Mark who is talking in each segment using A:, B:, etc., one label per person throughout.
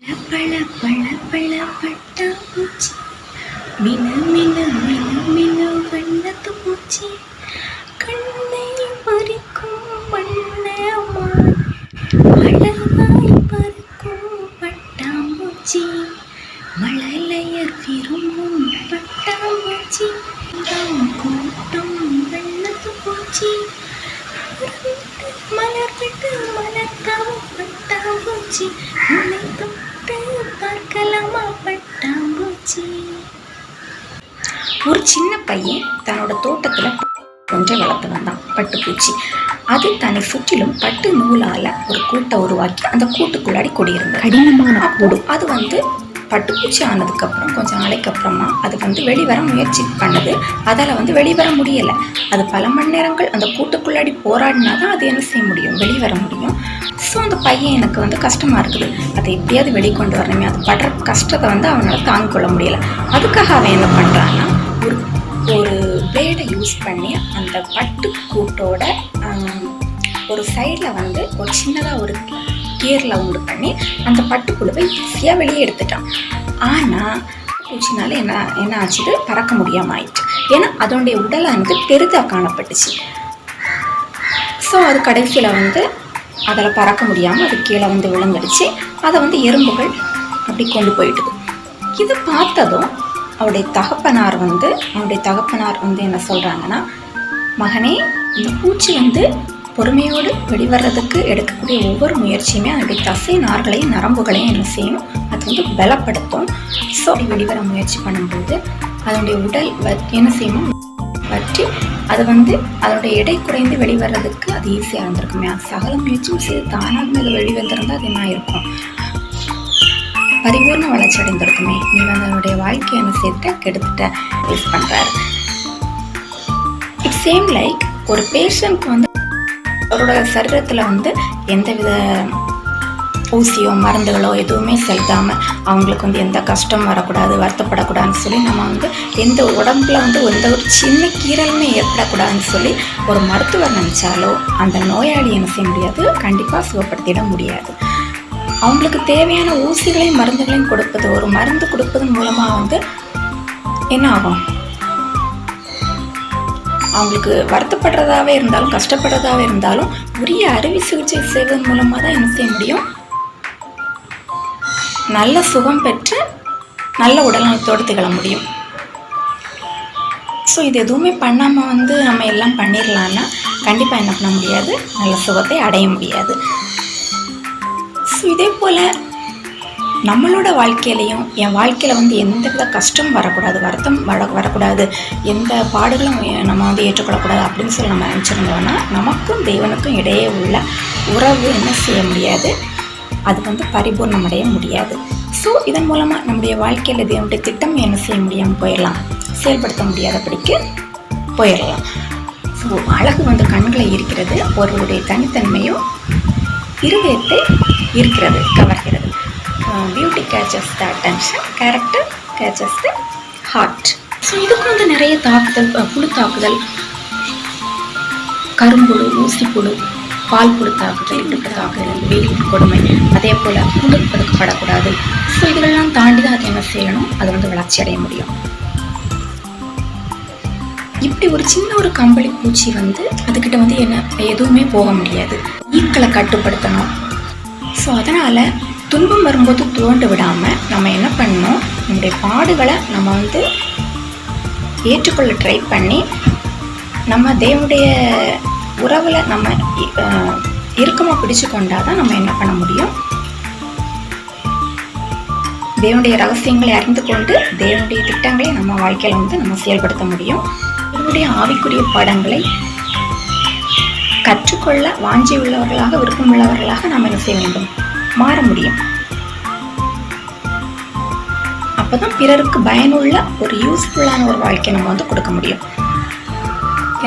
A: பள பள பள பட்டாம்பூச்சி மினு மினு மினு மினு வண்ணத்து பூச்சி கண்ணை பறிக்கும் வண்ணமாய் அழகாய் பறக்கும் பட்டாம்பூச்சி மழலையர் விரும்பும் பட்டாம்பூச்சி கூட்டம் வண்ணத்து பூச்சி மலர் விட்டு மலர்த்தாவும் பட்டாம்பூச்சி உன்னை தொட்டு பார்க்கலாமா பட்டாம்பூச்சி. ஒரு சின்ன பையன் தன்னோட தோட்டத்தில் கொஞ்சம் வளர்த்து வந்தான் பட்டுப்பூச்சி. அது தன்னை சுற்றிலும் பட்டு நூலால் ஒரு கூட்டை உருவாக்கி அந்த கூட்டுக்குள்ளாடி குடியிருந்தது. கடினமான கூடு. அது பட்டுப்பூச்சி ஆனதுக்கப்புறம் கொஞ்சம் நாளைக்கு அப்புறமா அது வெளிவர முயற்சி பண்ணுது. அதால் வெளிவர முடியலை. அது பல மணி நேரங்கள் அந்த கூட்டுக்குள்ளாடி போராடினா தான் அது என்ன செய்ய முடியும், வெளிவர முடியும். ஸோ அந்த பையன் எனக்கு கஷ்டமாக இருக்குது, அதை எப்படியாவது வெளிக்கொண்டு வரணுமே, அது படுற கஷ்டத்தை அவனால் தாங்கிக் கொள்ள முடியலை. அதுக்காக அவன் என்ன பண்ணுறான்னா ஒரு பிளேடை யூஸ் பண்ணி அந்த பட்டு கூட்டோட ஒரு சைடில் ஒரு சின்னதாக ஒரு கீரில் உண்டு பண்ணி அந்த பட்டுப்புழுவை ஈஸியாக வெளியே எடுத்துட்டான். ஆனால் பூச்சினால என்ன ஆச்சுது, பறக்க முடியாமல் ஆயிடுச்சு. ஏன்னா அதோடைய உடலானது பெரிதாக காணப்பட்டுச்சு. ஸோ அது கடைசியில் அதில் பறக்க முடியாமல் அது கீழே விழுந்துடுச்சு. அதை எறும்புகள் அப்படி கொண்டு போயிட்டுது. இது பார்த்ததும் அவருடைய தகப்பனார் என்ன சொல்கிறாங்கன்னா, மகனே, இந்த பூச்சி பொறுமையோடு வெளிவரதுக்கு எடுக்கக்கூடிய ஒவ்வொரு முயற்சியுமே அதனுடைய தசை நார்களையும் நரம்புகளையும் என்ன செய்யும், அது பலப்படுத்தும். ஸோ அப்படி வெளிவர முயற்சி பண்ணும்போது அதனுடைய உடல் என்ன செய்யணும், வற்றி அது அதனுடைய எடை குறைந்து வெளிவரதுக்கு அது ஈஸியாக இருந்திருக்குமே. அது சகல முயற்சியும் செய்து தானாக அது வெளிவந்திருந்தால் அது என்ன இருக்கும், பரிபூர்ண வளர்ச்சி அடைந்திருக்குமே. நீ அதனுடைய வாழ்க்கையை என்ன செய்துட்ட, கெடுத்துட்ட யூஸ் பண்ணுறாரு. இட்ஸ் சேம் லைக் ஒரு பேஷண்ட்க்கு அவரோட சரீரத்தில் எந்தவித ஊசியோ மருந்துகளோ எதுவுமே செலுத்தாமல் அவங்களுக்கு எந்த கஷ்டம் வரக்கூடாது, வருத்தப்படக்கூடாதுன்னு சொல்லி நம்ம எந்த உடம்புல எந்த ஒரு சின்ன கீரலுமே ஏற்படக்கூடாதுன்னு சொல்லி ஒரு மருத்துவர் நினச்சாலோ அந்த நோயாளி என்ன செய்ய முடியாது, கண்டிப்பாக சுகப்படுத்திட முடியாது. அவங்களுக்கு தேவையான ஊசிகளையும் மருந்துகளையும் கொடுப்பது, ஒரு மருந்து கொடுப்பதன் மூலமாக என்ன ஆகும், அவங்களுக்கு வருத்தப்படுறதாவே இருந்தாலும் கஷ்டப்படுறதாவே இருந்தாலும் உரிய அறுவை சிகிச்சை செய்வதன் மூலமாக தான் என்ன செய்ய முடியும், நல்ல சுகம் பெற்று நல்ல உடல்நலத்தோடு திகழ முடியும். ஸோ இது எதுவுமே பண்ணாமல் நம்ம எல்லாம் பண்ணிடலான்னா கண்டிப்பாக என்ன பண்ண முடியாது, நல்ல சுகத்தை அடைய முடியாது. ஸோ இதே போல் நம்மளோட வாழ்க்கையிலையும் என் வாழ்க்கையில் எந்த வித கஷ்டம் வரக்கூடாது, வருத்தம் வரக்கூடாது, எந்த பாடுகளும் நம்ம ஏற்றுக்கொள்ளக்கூடாது அப்படின்னு சொல்லி நம்ம நினச்சிருந்தோன்னா நமக்கும் தெய்வனுக்கும் இடையே உள்ள உறவு என்ன செய்ய முடியாது, அது பரிபூர்ணமடைய முடியாது. ஸோ இதன் மூலமாக நம்முடைய வாழ்க்கையில் தேவனுடைய திட்டம் என்ன செய்ய முடியாமல் போயிடலாம், செயல்படுத்த முடியாதபடிக்கு போயிடலாம். ஸோ அழகு கண்களை இருக்கிறது, ஒருவருடைய தனித்தன்மையும் இருதயத்தை இருக்கிறது, கவர்கிறது. Beauty catches the attention, character catches the heart. So இதுக்கு நிறைய தாக்குதல், புழு தாக்குதல், கரும்புழு, ஊசிப்புழு, பால் புழு தாக்குதல், இடுப்பு தாக்குதல், வெயில் கொடுமை, அதே போல் புழு பதுக்கப்படக்கூடாது. ஸோ இதெல்லாம் தாண்டி தான் அது என்ன செய்யணும், அது வளர்ச்சி அடைய முடியும். இப்படி ஒரு சின்ன ஒரு கம்பளி பூச்சி அதுக்கிட்ட என்ன எதுவுமே போக முடியாது, ஈக்களை கட்டுப்படுத்தணும். ஸோ அதனால் துன்பம் வரும்போது துவண்டு விடாமல் நம்ம என்ன பண்ணணும், நம்முடைய பாடுகளை நம்ம ஏற்றுக்கொள்ள ட்ரை பண்ணி நம்ம தேவனுடைய உறவில் நம்ம இறுக்கமாக பிடிச்சு கொண்டால் தான் நம்ம என்ன பண்ண முடியும், தேவனுடைய ரகசியங்களை அறிந்து கொண்டு தேவனுடைய திட்டங்களை நம்ம வாழ்க்கையில் நம்ம செயல்படுத்த முடியும். தேவனுடைய ஆவிக்குரிய பாடங்களை கற்றுக்கொள்ள வாஞ்சி உள்ளவர்களாக, விருப்பம் உள்ளவர்களாக நாம் என்ன செய்ய வேண்டும், மாற முடியும். அப்போதான் பிறருக்கு பயனுள்ள ஒரு யூஸ்ஃபுல்லான ஒரு வாழ்க்கை நம்ம கொடுக்க முடியும்.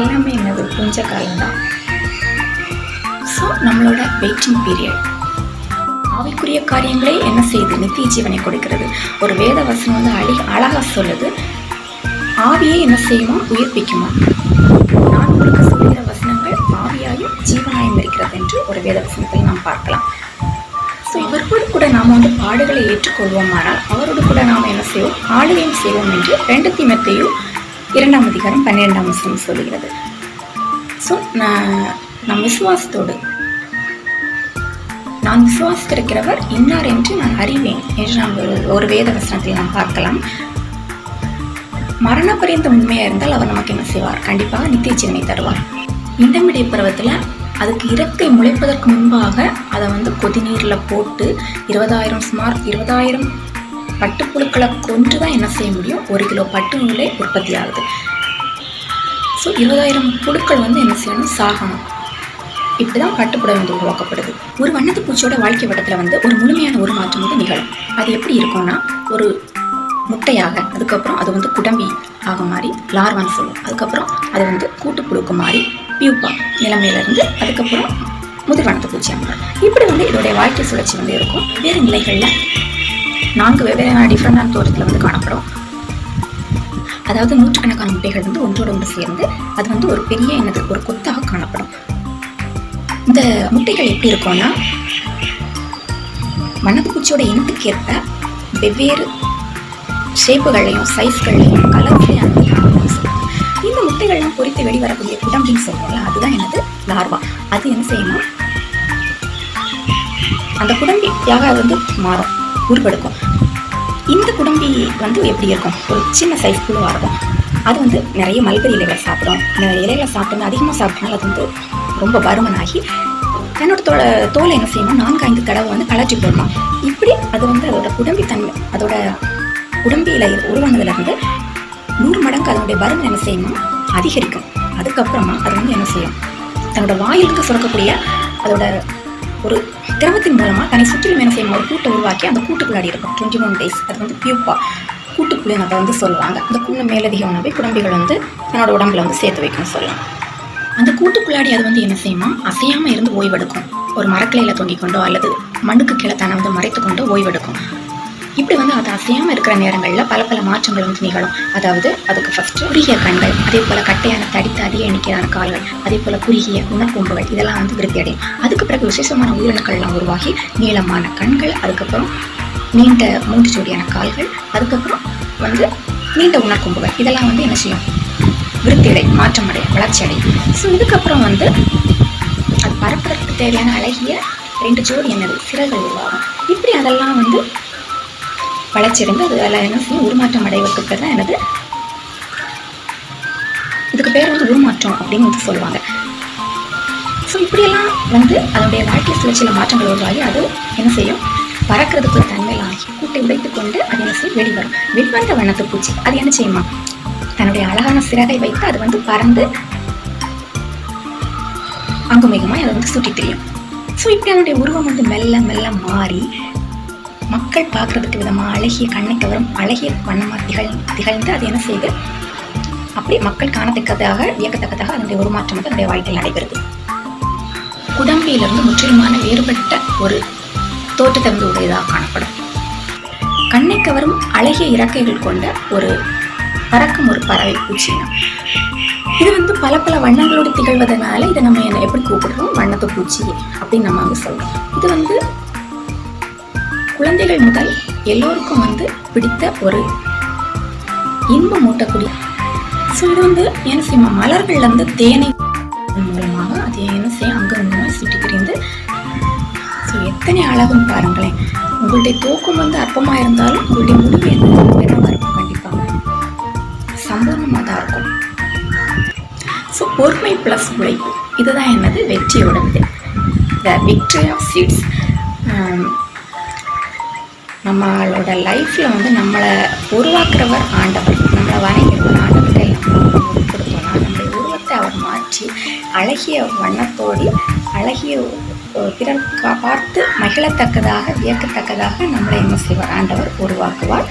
A: எல்லாமே என்னது, கொஞ்ச காலம்தான். ஸோ நம்மளோட வெயிட்டிங் பீரியட் ஆவிக்குரிய காரியங்களே என்ன செய்யுது, நித்திய ஜீவனை கொடுக்கிறது. ஒரு வேத வசனம் அழகாக சொல்லுது, ஆவியை என்ன செய்யுமா, உயிர்ப்பிக்குமா. நான் உங்களுக்கு சொல்கிற வசனங்கள் ஆவியாயும் ஜீவனாயும் இருக்கிறது என்று ஒரு வேத வசனத்தில் நாம் பார்க்கலாம். ஸோ இவரோடு கூட நாம் வந்து பாடுகளை ஏற்றுக்கொள்வோமானால் அவரோடு கூட நாம் என்ன செய்வோம், ஆளுகையும் செய்வோம் என்று 2 தீமோத்தேயு 2ஆம் அதிகாரம் 12ஆம் வசனம் சொல்கிறது. ஸோ நம் விசுவாசத்தோடு நான் விசுவாசித்திருக்கிறவர் இன்னார் என்று நான் அறிவேன் என்று நாம் ஒரு வேத வசனத்தில் நாம் பார்க்கலாம். மரண பரியந்த உண்மையாக இருந்தால் அவர் நமக்கு என்ன செய்வார், கண்டிப்பாக நித்திய ஜீவனை தருவார். இண்டமிடை பருவத்தில் அதுக்கு இறக்கை முளைப்பதற்கு முன்பாக அதை வந்து கொதிநீரில் போட்டு 20,000 பட்டுப்புழுக்களை கொன்று தான் என்ன செய்ய முடியும், 1 கிலோ பட்டு நூலே உற்பத்தி ஆகுது. ஸோ 20,000 புழுக்கள் வந்து என்ன செய்யணும், சாகணும். இப்படி தான் பட்டுப்புடவை வந்து உருவாக்கப்படுது. ஒரு வண்ணத்து பூச்சியோட வாழ்க்கை வட்டத்தில் வந்து ஒரு முழுமையான ஒரு மாற்றம் வந்து நிகழும். அது எப்படி இருக்கும்னா, ஒரு முட்டையாக, அதுக்கப்புறம் அது வந்து குடம்பி ஆக மாறி லார்வான்னு சொல்லுவோம், அதுக்கப்புறம் அது வந்து கூட்டுப்புழுக்கு மாறி பியூப்பா நிலைமையிலேருந்து அதுக்கப்புறம் முதிர் வண்ணத்து பூச்சியாக மாறும். இப்படி வந்து இதோடைய வாழ்க்கை சுழற்சி வந்து இருக்கும். வேறு நிலைகளில் 4 வெவ்வேறு டிஃப்ரெண்டான தோட்டத்தில் வந்து காணப்படும். அதாவது நூற்றுக்கணக்கான முட்டைகள் வந்து ஒன்றோடு ஒன்று சேர்ந்து அது வந்து ஒரு பெரிய ஒரு கொத்தாக காணப்படும். இந்த முட்டைகள் எப்படி இருக்கும்னா, வண்ணத்துப்பூச்சியோட இனத்துக்கேற்ப வெவ்வேறு ஷேப்புகளையும் சைஸ்களையும் கலர்ஸ்லையும் இந்த முட்டைகள்லாம் பொறித்து வெளிவரக்கூடிய குடம்பின்னு சொல்லுவோம்ல, அதுதான் லார்வா. அது என்ன செய்யணும், அந்த குடம்பியாக அது வந்து மாறும், உருவெடுக்கும். இந்த குடம்பி வந்து எப்படி இருக்கும், ஒரு சின்ன சைஸ் புழுவாக இருக்கும். அது வந்து நிறைய மல்பெரி இலைகளை சாப்பிடும். இலைகளை சாப்பிட்டோம்னா அதிகமாக சாப்பிட்டனால அது வந்து ரொம்ப பருமனாகி தன்னோட தோலை என்ன செய்யணும், 4-5 தடவை வந்து கலற்றி போடணும். இப்படி அது வந்து அதோட குடம்பி தன்மை, அதோட குடம்பியில் உருவானதுலேருந்து 100 மடங்கு அதனுடைய பருமன் என்ன செய்யணும், அதிகரிக்கும். அதுக்கப்புறமா அது வந்து என்ன செய்யும், தன்னோட வாயிலிருந்து சுரக்கக்கூடிய அதோட ஒரு திரவத்தின் மூலமாக தன்னை சுற்றிலும் என்ன செய்யணும், ஒரு கூட்டை உருவாக்கி அந்த கூட்டுக்குள்ளாடி இருக்கும் 21 days. அது வந்து பியூப்பா கூட்டுக்குள்ளே அதை வந்து சொல்லுவாங்க. அந்த குள்ள மேலதிக உணவை குடம்பிகள் வந்து தன்னோட உடம்புல வந்து சேர்த்து வைக்கணும்னு சொல்லலாம். அந்த கூட்டுக்குள்ளாடி அது வந்து என்ன செய்யுமா, அசையாமல் இருந்து ஓய்வெடுக்கும். ஒரு மரக்கிளையில் தொங்கிக் கொண்டோ அல்லது மண்ணுக்கு கீழே தன்னை வந்து மறைத்து கொண்டோ ஓய்வெடுக்கும். இப்படி வந்து அது அசையாமல் இருக்கிற நேரங்களில் பல மாற்றங்கள் வந்து நிகழும். அதாவது அதுக்கு ஃபஸ்ட்டு குறுகிய கண்கள், அதே போல் கட்டையான தடித்த அதிக எண்ணிக்கையான கால்கள், அதே போல் குறுகிய உணர்கொம்புகள், இதெல்லாம் வந்து விருத்தி அடையும். அதுக்கு பிறகு விசேஷமான உயிரணுக்கள்லாம் உருவாகி நீளமான கண்கள், அதுக்கப்புறம் நீண்ட 3 ஜோடியான கால்கள், அதுக்கப்புறம் வந்து நீண்ட உணர்கொம்புகள், இதெல்லாம் வந்து என்ன செய்யும், விருத்தியடை, மாற்றமடை, வளர்ச்சி அடையும். ஸோ இதுக்கப்புறம் வந்து அது பறப்பதற்கு தேவையான அழகிய 2 ஜோடி சிறகுகள் உருவாகும். இப்படி அதெல்லாம் வந்து வளர்ச்சி அடைந்து அது எல்லாம் என்ன செய்யும், உருமாற்றம் அடைவதற்கு பேர் தான் இதுக்கு பேர் வந்து உருமாற்றம் அப்படின்னு வந்து சொல்லுவாங்க. ஸோ இப்படியெல்லாம் வந்து அதனுடைய வாழ்க்கை சுழற்சியில் மாற்றங்கள் உருவாகி அது என்ன செய்யும், பறக்கிறதுக்கு தன்மையில் ஆகி கூட்டை உடைத்து கொண்டு அது என்ன செய்யும், வெளிவரும். வெளிவந்த வண்ணத்து பூச்சி அது என்ன செய்யுமா, தன்னுடைய அழகான சிறகை வைத்து அது வந்து பறந்து அங்குமிகமாக அதை வந்து சுற்றி தெரியும். ஸோ இப்படி அதனுடைய உருவம் வந்து மெல்ல மெல்ல மாறி மக்கள் பார்க்குறதுக்கு விதமாக அழகிய கண்ணை கவரும் அழகிய வண்ணமாக திகழ்ந்து அது என்ன செய்யுது, அப்படி மக்கள் காணத்தக்கதாக வியக்கத்தக்கதாக அதனுடைய உருமாற்றம் வந்து அதனுடைய வாழ்க்கையில் நடைபெறுது. குடம்பியிலிருந்து முற்றிலுமான வேறுபட்ட ஒரு தோற்றத்தை வந்து உடையதாக காணப்படும். கண்ணை கவரும் அழகிய இறக்கைகள் கொண்ட ஒரு பறக்கும் ஒரு பறவை பூச்சினா இது வந்து பல வண்ணங்களோடு திகழ்வதனால இதை நம்ம எப்படி கூப்பிடுறோம், வண்ணத்து பூச்சி அப்படின்னு நம்ம வந்து சொல்றோம். இது வந்து குழந்தைகள் முதல் எல்லோருக்கும் வந்து பிடித்த ஒரு இன்பம் மூட்டக்கூடிய. ஸோ இது வந்து என்ன செய்யும், மலர்கள்ல இருந்து தேனை மூலமாக அது என்ன செய்யும், அங்கே சுற்றி பிரிந்து. ஸோ எத்தனை அழகுன்னு பாருங்களேன். உங்களுடைய தூக்கம் வந்து அற்பமாக இருந்தாலும் உங்களுடைய முடிவு என்னவாக இருக்கும், கண்டிப்பாக சம்பூர்ணமாக தான் இருக்கும். ஸோ பொறுமை ப்ளஸ் உழைப்பு, இதுதான் வெற்றியோட இது, த விக்டரி ஆஃப் சீட்ஸ். நம்மளோட லைஃப்பில் வந்து நம்மளை உருவாக்குறவர் ஆண்டவர், நம்மளை வரைகிறவர் ஆண்டவர்கிட்ட நம்ம கொடுத்தோம்னா நம்முடைய உருவத்தை அவர் மாற்றி அழகிய வண்ணத்தோடு அழகிய பிறர் பார்த்து மகிழத்தக்கதாக வியக்கத்தக்கதாக நம்மளை என்ன செய்வார், ஆண்டவர் உருவாக்குவார்.